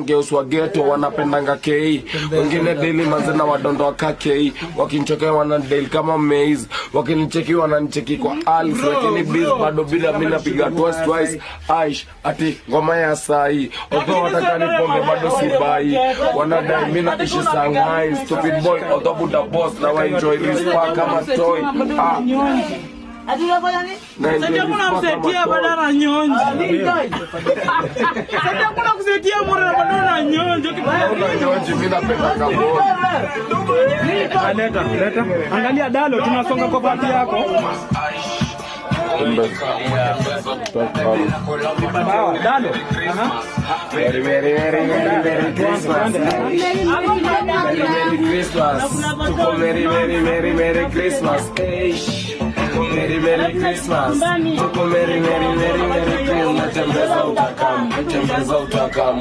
wangeuswa ghetto wanapendanga kei. Wengine daily manzena wadondoa kei. Wakinchokea wanadail kama maze. Wakinicheki wananicheki kwa Alice. Lakini biz bado bila mina piga twice. Aish ati ngoma ya sai. Oto watakani pombe bado sibai. Wanadai mina ishi sangai. Stupid boy oto buda boss. Na wa enjoy this park kama toy. Sasa kuna msetia badala nyonji. Sasa kuna kusetia mora badala nyonji. Nyonji mimi napenda kaboni. Leta. Angalia Dalo tunasonga kwa party yako. Dalo. Very Christmas. Merry Christmas. Tuko Merry Christmas. Merry Christmas. Tuko Merry Christmas. Tembeza utakam.